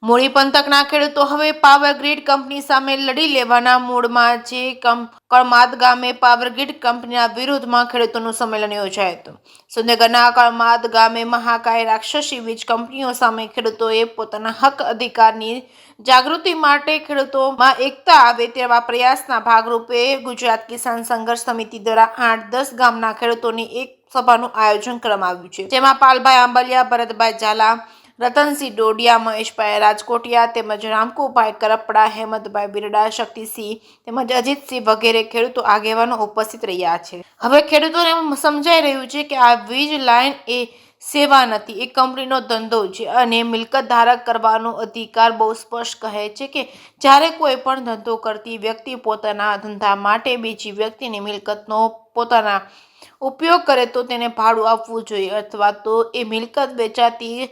મૂળી પંથકના ખેડૂતો હવે પાવર ગ્રીડ કંપની સામે લડી લેવાના મૂડમાં છે. કળમાદ ગામે પાવર ગ્રીડ કંપનીના વિરોધમાં ખેડૂતોનું સંમેલન યોજાયું હતું. સુરેન્દ્રનગરના કળમાદ ગામે મહાકાય રાક્ષસી વીજ કંપનીઓ સામે ખેડૂતોએ પોતાના હક અધિકારની જાગૃતિ માટે ખેડૂતોમાં એકતા આવે તેવા પ્રયાસના ભાગરૂપે ગુજરાત કિસાન સંઘર્ષ સમિતિ દ્વારા 8-10 ગામના ખેડૂતોની એક સભાનું આયોજન કરવામાં આવ્યું છે, જેમાં પાલભાઈ આંબલિયા, ભરતભાઈ ઝાલા, રતનસિંહ ડોડિયા, મહેશભાઈ રાજકોટિયા તેમજ રામકુભાઈ કરપડા, હેમંતભાઈ બિરડા, શક્તિસિંહ તેમજ અજીતસિંહ વગેરે ખેડૂતો આગેવાનો ઉપસ્થિત રહ્યા છે. હવે ખેડૂતોને સમજાઈ રહ્યું છે કે આ વીજ લાઇન એ સેવા નથી, એ કંપનીનો ધંધો છે અને મિલકત ધારક કરવાનો અધિકાર બહુ સ્પષ્ટ કહે છે કે જ્યારે કોઈ પણ ધંધો કરતી વ્યક્તિ પોતાના ધંધા માટે બીજી વ્યક્તિની મિલકતનો પોતાના ઉપયોગ કરે તો તેને ભાડું આપવું જોઈએ અથવા તો એ મિલકત વેચાતી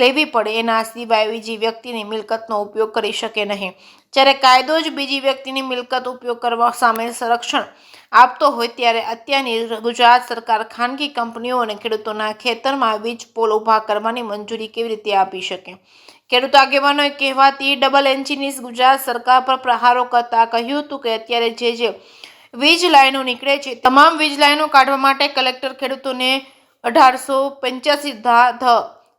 લેવી પડે. એના સિવાય બીજી વ્યક્તિની મિલકતનો ઉપયોગ કરી શકે નહીં. જ્યારે કાયદો જ બીજી વ્યક્તિની મિલકત ઉપયોગ કરવા સામે સંરક્ષણ આપતો હોય ત્યારે અત્યારની ગુજરાત સરકાર ખાનગી કંપનીઓ અને ખેડૂતોના ખેતરમાં વીજ પોલ ઊભા કરવાની મંજૂરી કેવી રીતે આપી શકે? ખેડૂત આગેવાનોએ કહેવાતી ડબલ એન્જિનની ગુજરાત સરકાર પર પ્રહારો કરતા કહ્યું હતું કે અત્યારે જે વીજ લાઈનો નીકળે છે તમામ વીજ લાઈનો કાઢવા માટે કલેક્ટર ખેડૂતોને 1885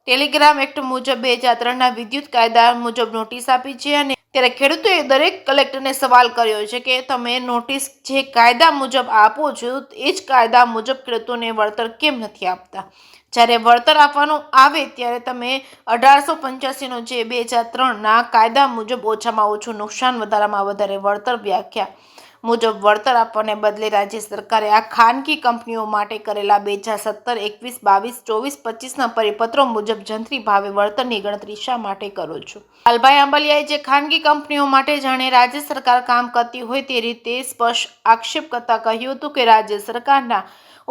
ટેલિગ્રામ એક્ટ મુજબ 2003ના વિદ્યુત કાયદા મુજબ નોટિસ આપી છે. અને ત્યારે ખેડૂતોએ દરેક કલેક્ટરને સવાલ કર્યો છે કે તમે નોટિસ જે કાયદા મુજબ આપો છો એ જ કાયદા મુજબ ખેડૂતોને વળતર કેમ નથી આપતા? જ્યારે વળતર આપવાનું આવે ત્યારે તમે 1885નો જે 2003ના કાયદા મુજબ ઓછામાં ઓછું નુકસાન વધારામાં વધારે વળતર વ્યાખ્યા મુજબ વળતર આપવાને બદલે રાજ્ય સરકારે આ ખાનગી કંપનીઓ માટે કરેલા 2017, 21, 22, 24, 25ના પરિપત્રો મુજબ જંત્રી ભાવે વળતરની ગણતરી શા માટે કરો છો? પાલભાઈ આંબલિયાએ જે ખાનગી કંપનીઓ માટે જાણે રાજ્ય સરકાર કામ કરતી હોય તે રીતે સ્પષ્ટ આક્ષેપ કરતા કહ્યું હતું કે રાજ્ય સરકારના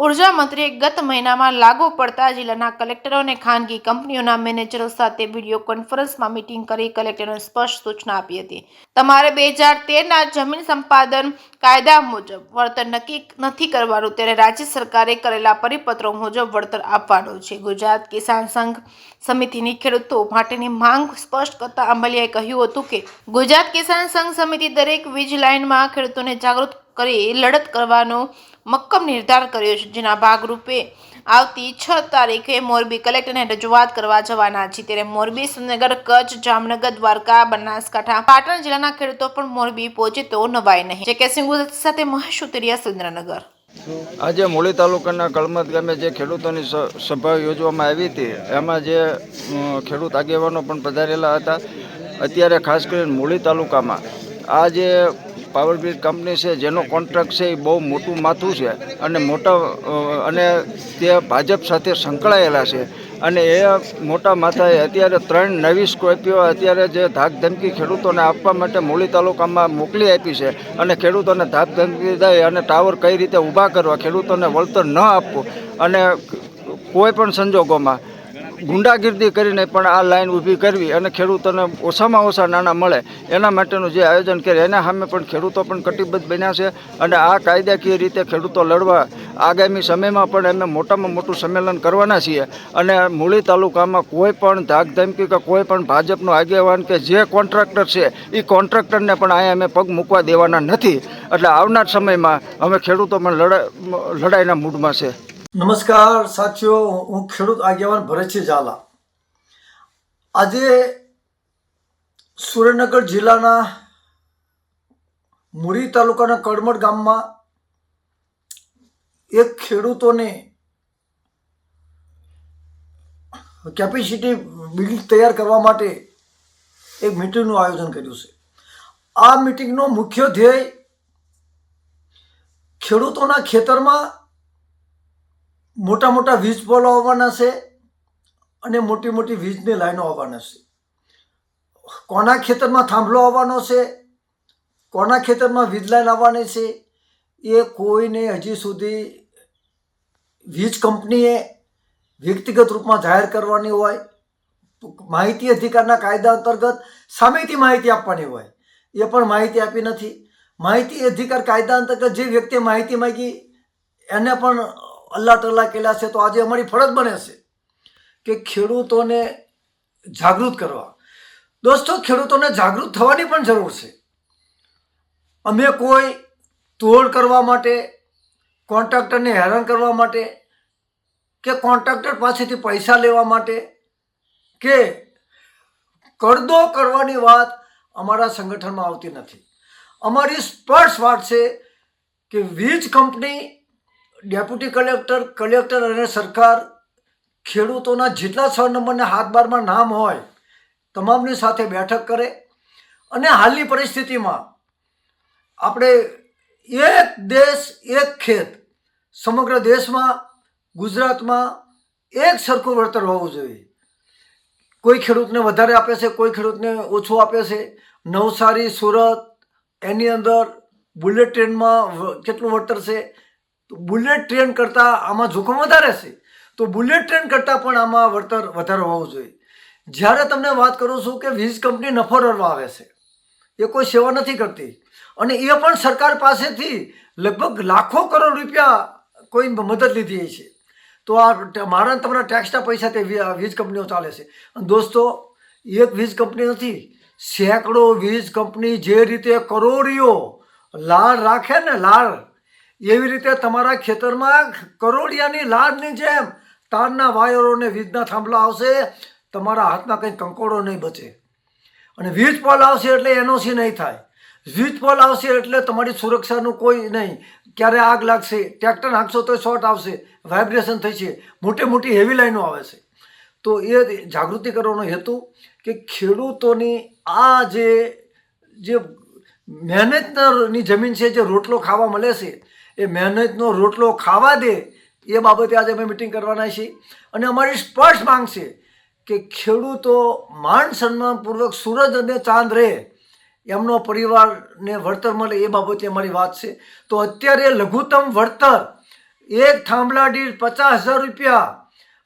ઉર્જા મંત્રીએ ગત મહિનામાં લાગુ પડતા જિલ્લાના કલેક્ટરો અને ખાનગી કંપનીઓના મેનેજરો સાથે વિડીયો કોન્ફરન્સમાં મીટિંગ કરી કલેક્ટરોને સ્પષ્ટ સૂચના આપી હતી. તમારે 2013ના જમીન સંપાદન કાયદા મુજબ વળતર નક્કી નથી કરવાનું, ત્યારે રાજ્ય સરકારે કરેલા પરિપત્રો મુજબ વળતર આપવાનું છે. ગુજરાત કિસાન સંઘ સમિતિની ખેડૂતો માટેની માંગ સ્પષ્ટ કરતા આંબલિયાએ કહ્યું હતું કે ગુજરાત કિસાન સંઘ સમિતિ દરેક વીજ લાઇનમાં ખેડૂતોને જાગૃત કરી લડત કરવાનો મક્કમ નિર્ધાર કર્યો છે, જેના ભાગરૂપે આવતી 6 તારીખે મોરબી કલેક્ટરને રજૂઆત કરવા જવાના છે. ત્યારે મોરબી, સુરેન્દ્રનગર, કચ્છ, જામનગર, દ્વારકા, બનાસકાંઠા, પાટણ જિલ્લાના ખેડૂતો પણ મોરબી પહોંચે તો નવાય નહીં. જે કે સિંગુદત સાથે મહેશ ઉતરિયા, સુરેન્દ્રનગર. આજે મૂળી તાલુકાના કળમદ ગામે જે ખેડૂતોની સભા યોજવામાં આવી હતી એમાં જે ખેડૂત આગેવાનો પણ પધારેલા હતા. અત્યારે ખાસ કરીને મૂળી તાલુકામાં આ જે પાવર ગ્રીડ કંપની છે જેનો કોન્ટ્રાક્ટ છે એ બહુ મોટું માથું છે અને તે ભાજપ સાથે સંકળાયેલા છે. અને એ મોટા માથાએ અત્યારે 3 નવી સ્કોર્પિયો અત્યારે જે ધાકધમકી ખેડૂતોને આપવા માટે મૂળી તાલુકામાં મોકલી આપી છે. અને ખેડૂતોને ધાકધમકી દઈ અને ટાવર કઈ રીતે ઊભા કરવા, ખેડૂતોને વળતર ન આપવું અને કોઈ પણ સંજોગોમાં ગુંડાગીર્દી કરીને પણ આ લાઈન ઊભી કરવી અને ખેડૂતોને ઓછામાં ઓછા નાણાં મળે એના માટેનું જે આયોજન કરે એના સામે પણ ખેડૂતો પણ કટિબદ્ધ બન્યા છે. અને આ કાયદાકીય રીતે ખેડૂતો લડવા આગામી સમયમાં પણ અમે મોટામાં મોટું સંમેલન કરવાના છીએ. અને મૂળી તાલુકામાં કોઈ પણ ધાકધમકી કે કોઈ પણ ભાજપનો આગેવાન કે જે કોન્ટ્રાક્ટર છે એ કોન્ટ્રાક્ટરને પણ અહીંયા અમે પગ મૂકવા દેવાના નથી. એટલે આવનાર સમયમાં અમે ખેડૂતો પણ લડાઈના મૂડમાં છે. નમસ્કાર સાથીઓ, હું ખેડૂત આગેવાન ભરતસિંહ ઝાલા. આજે સુરેન્દ્રનગર જિલ્લાના મૂળી તાલુકાના કળમડ ગામમાં એક ખેડૂતોને કેપેસિટી બિલ્ડ તૈયાર કરવા માટે એક મીટિંગનું આયોજન કર્યું છે. આ મીટિંગનો મુખ્ય ધ્યેય ખેડૂતોના ખેતરમાં મોટા મોટા વીજ પોલો આવવાના છે અને મોટી મોટી વીજની લાઈનો આવવાના છે. કોના ખેતરમાં થાંભલો આવવાનો છે, કોના ખેતરમાં વીજ લાઈન આવવાની છે એ કોઈને હજી સુધી વીજ કંપનીએ વ્યક્તિગત રૂપમાં જાહેર કરવાની હોય, માહિતી અધિકારના કાયદા અંતર્ગત સામેથી માહિતી આપવાની હોય, એ પણ માહિતી આપી નથી. માહિતી અધિકાર કાયદા અંતર્ગત જે વ્યક્તિએ માહિતી માંગી એને પણ અલ્લા ટલ્લા કર્યા છે. તો આજે અમારી ફરજ બને છે કે ખેડૂતોને જાગૃત કરવા. દોસ્તો, ખેડૂતોને જાગૃત થવાની પણ જરૂર છે. અમે કોઈ તોડ કરવા માટે, કોન્ટ્રાક્ટરને હેરાન કરવા માટે કે કોન્ટ્રાક્ટર પાસેથી પૈસા લેવા માટે કે કરદો કરવાની વાત અમારા સંગઠનમાં આવતી નથી. અમારી સ્પષ્ટ વાત છે કે વીજ કંપની, ડેપ્યુટી કલેક્ટર, કલેક્ટર અને સરકાર ખેડૂતોના જેટલા 6 નંબરના 7-12માં નામ હોય તમામની સાથે બેઠક કરે અને હાલની પરિસ્થિતિમાં આપણે એક દેશ એક ખેત, સમગ્ર દેશમાં, ગુજરાતમાં એક સરખું વળતર હોવું જોઈએ. કોઈ ખેડૂતને વધારે આપે છે, કોઈ ખેડૂતને ઓછું આપે છે. નવસારી, સુરત, એની અંદર બુલેટ ટ્રેનમાં કેટલું વળતર છે? તો બુલેટ ટ્રેન કરતાં આમાં જોખમ વધારે છે, તો બુલેટ ટ્રેન કરતાં પણ આમાં વળતર વધારે હોવું જોઈએ. જ્યારે તમને વાત કરું છું કે વીજ કંપની નફો રળવા આવે છે, એ કોઈ સેવા નથી કરતી અને એ પણ સરકાર પાસેથી લગભગ લાખો કરોડ રૂપિયા કોઈ મદદ લીધી છે. તો આ મારા તમારા ટેક્સના પૈસા તે વીજ કંપનીઓ ચાલે છે. અને દોસ્તો, એક વીજ કંપની નથી, સેંકડો વીજ કંપની જે રીતે કરોડિયો લાળ રાખે ને, લાળ, એવી રીતે તમારા ખેતરમાં કરોડિયાની લાળની જેમ તારના વાયરોને વીજના થાંભલા આવશે. તમારા હાથમાં કંઈ કંકોડો નહીં બચે. અને વીજ પોલ આવશે એટલે એનઓસી નહીં થાય. વીજ પોલ આવશે એટલે તમારી સુરક્ષાનું કોઈ નહીં. ક્યારે આગ લાગશે, ટ્રેક્ટર હાંકશો તો શોર્ટ આવશે, વાઇબ્રેશન થશે, મોટી હેવી લાઈનો આવે છે. તો એ જાગૃતિ કરવાનો હેતુ કે ખેડૂતોની આ જે મહેનતની જમીન છે, જે રોટલો ખાવા મળે છે, એ મહેનતનો રોટલો ખાવા દે, એ બાબતે આજે અમે મિટિંગ કરવાના છીએ. અને અમારી સ્પષ્ટ માંગ છે કે ખેડૂતો માન સન્માનપૂર્વક સૂરજ અને ચાંદ રહે, એમનો પરિવારને વળતર મળે, એ બાબતે અમારી વાત છે. તો અત્યારે લઘુત્તમ વળતર એક થાંભલા દીઠ 50,000 રૂપિયા,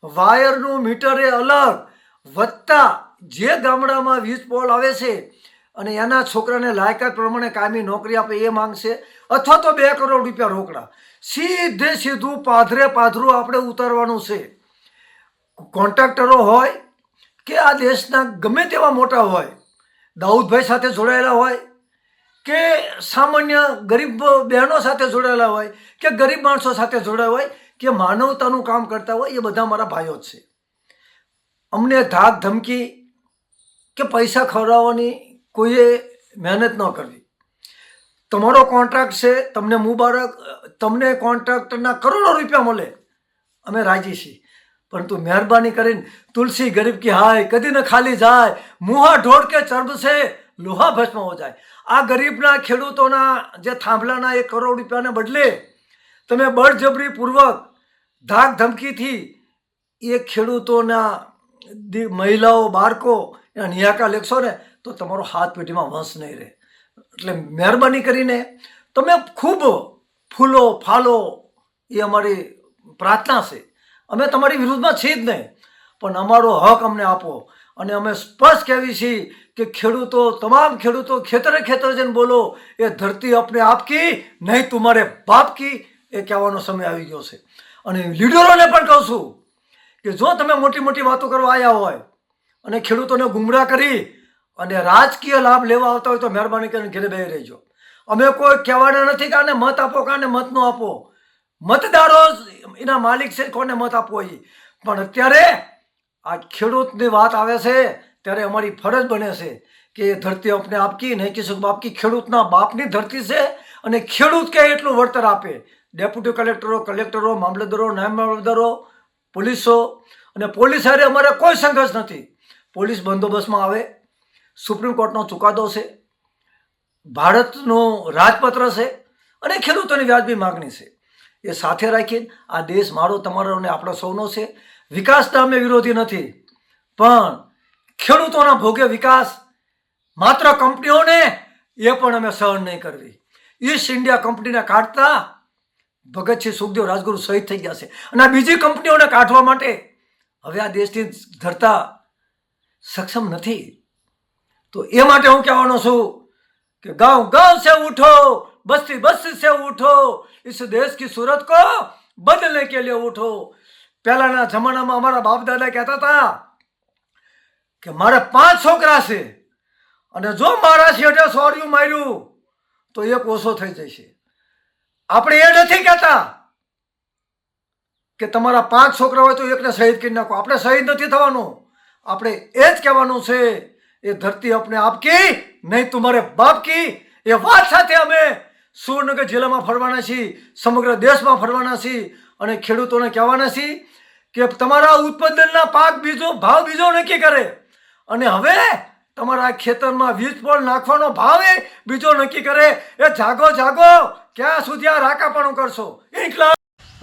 વાયરનું મીટરે અલગ, વત્તા જે ગામડામાં વીજ પોલ આવે છે અને એના છોકરાને લાયકાત પ્રમાણે કાયમી નોકરી આપે, એ માંગશે. અથવા તો 2 કરોડ રૂપિયા રોકડા સીધું પાધરું આપણે ઉતારવાનું છે. કોન્ટ્રાક્ટરો હોય કે આ દેશના ગમે તેવા મોટા હોય, દાઉદભાઈ સાથે જોડાયેલા હોય કે સામાન્ય ગરીબ બહેનો સાથે જોડાયેલા હોય કે ગરીબ માણસો સાથે જોડાયેલા હોય કે માનવતાનું કામ કરતા હોય, એ બધા મારા ભાઈઓ જ છે. અમને ધાક ધમકી કે પૈસા ખવડાવવાની કોઈએ મહેનત ન કરવી. તમારો કોન્ટ્રાક્ટ છે, તમને મુબારક, તમને કોન્ટ્રાક્ટરના કરોડો રૂપિયા મળે, અમે રાજી છીએ. પરંતુ મહેરબાની કરીને તુલસી ગરીબ કી હાય કદી ન ખાલી જાય, મુહા ઢોળ કે ચર્બ છે લોહા ભસ્મ હો જાય. આ ગરીબના ખેડૂતોના જે થાંભલાના 1 કરોડ રૂપિયાને બદલે તમે બળજબરીપૂર્વક ધાક ધમકીથી એ ખેડૂતોના મહિલાઓ, બાળકો એના નિયાકા લેખશો ને, તો તમારો હાથ પેટીમાં વંશ નહીં રહે. એટલે મહેરબાની કરીને તમે ખૂબ ફૂલો ફાલો, એ અમારી પ્રાર્થના છે. અમે તમારી વિરુદ્ધમાં છીએ જ નહીં, પણ અમારો હક અમને આપો. અને અમે સ્પષ્ટ કહેવી છીએ કે ખેડૂતો, તમામ ખેડૂતો ખેતરે જઈને બોલો, એ ધરતી અપને આપ કી નહીં તુમારે બાપ કી, એ કહેવાનો સમય આવી ગયો છે. અને લીડરોને પણ કહું છું કે જો તમે મોટી વાતો કરવા આવ્યા હોય અને ખેડૂતોને ગુમરાહ કરી અને રાજકીય લાભ લેવા આવતા હોય, તો મહેરબાની કરીને ઘરે બેસી રહેજો. અમે કોઈ કહેવાના નથી કે આને મત આપો કે આને મત ન આપો. મતદારો એના માલિક છે, કોને મત આપવો એ. પણ અત્યારે આ ખેડૂતની વાત આવે છે ત્યારે અમારી ફરજ બને છે કે એ ધરતી અપને આપકી નહીં કિસક બાપ કી, ખેડૂતના બાપની ધરતી છે અને ખેડૂત કે એટલું વળતર આપે. ડેપ્યુટી કલેક્ટરો, મામલતદારો, નાયબ મામલતદારો, પોલીસો, અને પોલીસ હારે અમારે કોઈ સંઘર્ષ નથી. પોલીસ બંદોબસ્તમાં આવે, સુપ્રીમ કોર્ટનો ચુકાદો છે, ભારતનું રાજપત્ર છે અને ખેડૂતોની વ્યાજબી માગણી છે. એ સાથે રાખીને આ દેશ મારો, તમારો અને આપણો સૌનો છે. વિકાસના અમે વિરોધી નથી, પણ ખેડૂતોના ભોગે વિકાસ માત્ર કંપનીઓને, એ પણ અમે સહન નહીં કરવી. ઈસ્ટ ઇન્ડિયા કંપનીને કાઢતા ભગતસિંહ, સુખદેવ, રાજગુરુ શહીદ થઈ ગયા છે અને આ બીજી કંપનીઓને કાઢવા માટે હવે આ દેશની ધરતા સક્ષમ નથી. તો એ માટે હું કહેવાનો છું કે ગાँव से उठो, बस्ती से उठो, इस देश की सूरत को बदलने के लिए उठो. પહેલાના જમાનામાં અમારા બાપ દાદા કહેતા હતા કે મારે 5 છોકરા છે અને જો મારા શેઠે સોર્યું માર્યું તો એક ઓછો થઈ જશે. આપણે એ નથી કહેતા કે તમારા 5 છોકરા હોય તો એકને શહીદ કરી નાખો. આપણે શહીદ નથી થવાનું. આપણે એ જ કહેવાનું છે, એ ધરતી अपने आप की નહીં તમારે બાપ કી. એ વાત સાથે અમે સુરેન્દ્રનગર જિલ્લામાં ફરવાના છીએ, સમગ્ર દેશમાં ફરવાના છીએ અને ખેડૂતોને કહેવાના છીએ કે તમારા ઉત્પાદનના પાક ભાવ બીજો નક્કી કરે અને હવે તમારા ખેતરમાં વીજ પોલ નાખવાનો ભાવ એ બીજો નક્કી કરે. એ જાગો જાગો, ક્યાં સુધી આ રાકાપણું કરશો?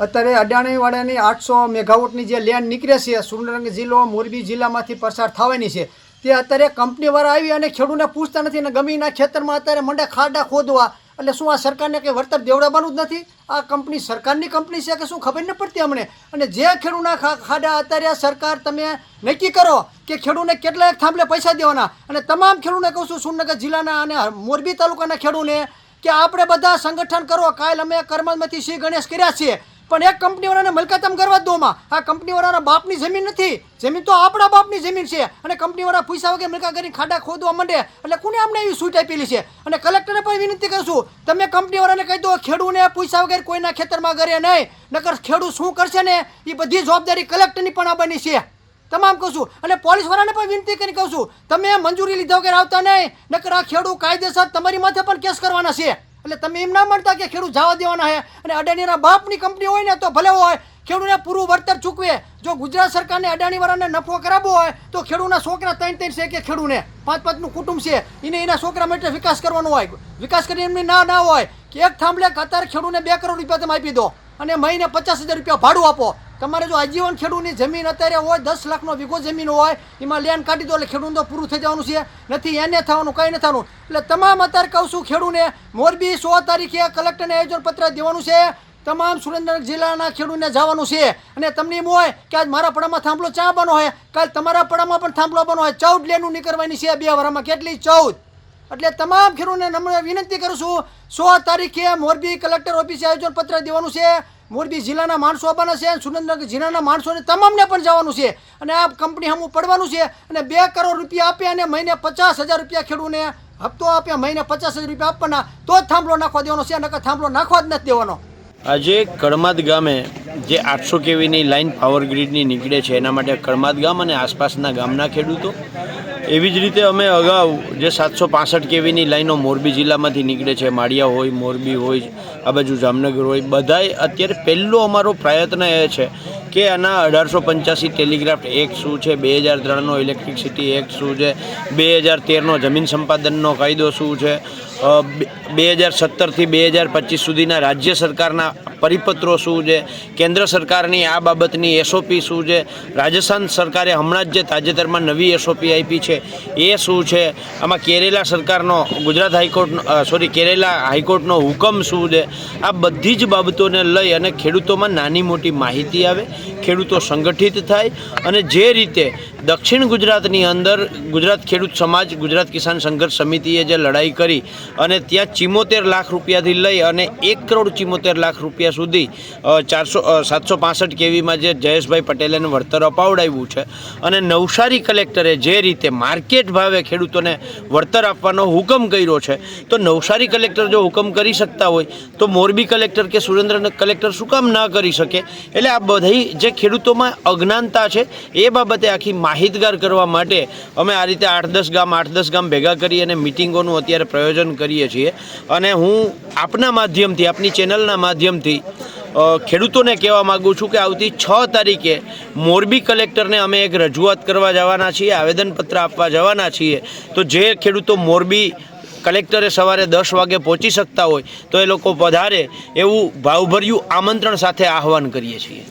અત્યારે અડાણીવાડાની 800 મેગાવોટની જે લેન્ડ નીકળે છે સુરેન્દ્રનગર જિલ્લો મોરબી જિલ્લામાંથી પસાર થવાની છે, તે અત્યારે કંપનીવાળા આવી અને ખેડૂતને પૂછતા નથી અને ગમીના ખેતરમાં અત્યારે મંડે ખાડા ખોદવા. એટલે શું આ સરકારને કંઈ વળતર દેવડાવવાનું જ નથી? આ કંપની સરકારની કંપની છે કે શું ખબર ન પડતી અમને? અને જે ખેડૂતના ખાડા અત્યારે સરકાર તમે નક્કી કરો કે ખેડૂતને કેટલાક થાંભલે પૈસા દેવાના. અને તમામ ખેડૂતને કહું છું સુરેન્દ્રનગર જિલ્લાના અને મોરબી તાલુકાના ખેડૂતને કે આપણે બધા સંગઠન કરો. કાલ અમે કર્મમાંથી શ્રી ગણેશ કર્યા છીએ, પણ એક કંપનીવાળાને મલકાતમ કરવા જ દોમાં. આ કંપનીવાળાના બાપની જમીન નથી, જમીન તો આપણા બાપની જમીન છે. અને કંપનીવાળા પૈસા વગર મલકા કરીને ખાડા ખોદવા માંડે એટલે કોને અમને એવી છૂટ આપેલી છે? અને કલેક્ટરને પણ વિનંતી કરશું, તમે કંપનીવાળાને કહી દો ખેડૂતને પૈસા વગર કોઈના ખેતરમાં કરે નહીં, નકર ખેડૂત શું કરશે ને એ બધી જવાબદારી કલેક્ટરની પણ આવવાની છે. તમામ કહું છું. અને પોલીસવાળાને પણ વિનંતી કરી કહું છું, તમે મંજૂરી લીધા વગર આવતા નહીં, નકર આ ખેડૂત કાયદેસર તમારી માથે પણ કેસ કરવાના છે. એટલે તમે એમ ના માનતા કે ખેડૂત જવા દેવાના છે. અને અદાણીના બાપની કંપની હોય ને તો ભલે હોય, ખેડૂતને પૂરું વળતર ચૂકવે. જો ગુજરાત સરકારને અદાણીવાળાને નફો કરાવવો હોય તો ખેડૂતના છોકરા 3 છે કે ખેડૂતને 5 નું કુટુંબ છે, એને એના છોકરા માટે વિકાસ કરવાનો હોય. વિકાસ કરીને એમની ના હોય કે એક થાંભલે અત્યારે ખેડૂતને 2 કરોડ રૂપિયા તમે આપી દો અને મહિને 50,000 રૂપિયા ભાડું આપો. તમારે જો આજીવન ખેડૂતની જમીન અત્યારે હોય 10 લાખનો વીઘો જમીન હોય, એમાં લેન્ડ કાઢી દો એટલે ખેડૂત તો પૂરું થઈ જવાનું છે. નથી એને થવાનું, કંઈ નથી થવાનું. એટલે તમામ અત્યારે કહું છું ખેડૂતને મોરબી 16 તારીખે કલેક્ટરને આયોજનપત્ર દેવાનું છે. તમામ સુરેન્દ્રનગર જિલ્લાના ખેડૂતને જવાનું છે. અને તમને એમ હોય કે આજ મારા પડામાં થાંભલો ચા બનો હોય, કાલ તમારા પડામાં પણ થાંભલો બનો હોય. 14 લેનું નીકળવાની છે 2 વર્ષમાં. કેટલી? 14. એટલે તમામ ખેડૂતને નમ્ર વિનંતી કરું છું, 16 તારીખે મોરબી કલેક્ટર ઓફિસે આયોજનપત્ર દેવાનું છે. મોરબી જિલ્લાના માણસો આવવાના છે, સુરેન્દ્રનગર જિલ્લાના માણસોને તમામને પણ જવાનું છે. અને આ કંપની હમું પડવાનું છે. અને 2 કરોડ રૂપિયા આપે અને મહિને 50,000 રૂપિયા ખેડૂતને હપ્તો આપે, મહિને 50,000 રૂપિયા આપવાના, તો જ થાંભલો નાખવા દેવાનો છે, નકર થાંભલો નાખવા જ નથી દેવાનો. આજે કડમાદ ગામે જે 800 કેવીની લાઇન પાવર ગ્રીડની નીકળે છે એના માટે કડમાદ ગામ અને આસપાસના ગામના ખેડૂતો, એવી જ રીતે અમે અગાઉ જે 765 કેવીની લાઈનો મોરબી જિલ્લામાંથી નીકળે છે, માળિયા હોય, મોરબી હોય, આ બાજુ જામનગર હોય, બધાય અત્યારે પહેલો અમારો પ્રયત્ન એ છે કે આના 1885 ટેલિગ્રાફ એક્ટ શું છે, 2003નો ઇલેક્ટ્રિસિટી એક્ટ શું છે, 2013નો જમીન સંપાદનનો કાયદો શું છે, 2017થી 2025 સુધીના રાજ્ય સરકારના પરિપત્રો શું છે, કેન્દ્ર સરકારની આ બાબતની એસઓપી શું છે, રાજસ્થાન સરકારે હમણાં જ જે તાજેતરમાં નવી એસઓપી આપી છે એ શું છે, આમાં કેરેલા સરકારનો કેરેલા હાઈકોર્ટનો હુકમ શું છે, આ બધી જ બાબતોને લઈ અને ખેડૂતોમાં નાની મોટી માહિતી આવે, ખેડૂતો સંગઠિત થાય અને જે રીતે દક્ષિણ ગુજરાતની અંદર ગુજરાત ખેડૂત સમાજ, ગુજરાત કિસાન સંઘર્ષ સમિતિએ જે લડાઈ કરી અને ત્યાં 74 લાખ રૂપિયાથી લઈ અને 1 કરોડ 74 લાખ રૂપિયા સુધી 765 કેવીમાં જે જયેશભાઈ પટેલે વળતર અપાવડાવ્યું છે અને નવસારી કલેક્ટરે જે રીતે માર્કેટ ભાવે ખેડૂતોને વળતર આપવાનો હુકમ કર્યો છે, તો નવસારી કલેક્ટર જો હુકમ કરી શકતા હોય તો મોરબી કલેક્ટર કે સુરેન્દ્રનગર કલેક્ટર શું કામ ના કરી શકે? એટલે આ બધી જે ખેડૂતોમાં અજ્ઞાનતા છે એ બાબતે આખી માહિતગાર કરવા માટે અમે આ રીતે 8-10 ગામ ભેગા કરી અને મિટિંગોનું અત્યારે પ્રયોજન કરીએ છીએ. અને હું આપના માધ્યમથી, આપની ચેનલના માધ્યમથી ખેડૂતોને કહેવા માગું છું કે આવતી 6 તારીખે મોરબી કલેક્ટરને અમે એક રજૂઆત કરવા જવાના છીએ, આવેદનપત્ર આપવા જવાના છીએ. તો જે ખેડૂતો મોરબી કલેક્ટરે સવારે 10 વાગે પહોંચી શકતા હોય તો એ લોકો પધારે એવું ભાવભર્યું આમંત્રણ સાથે આહવાન કરીએ છીએ.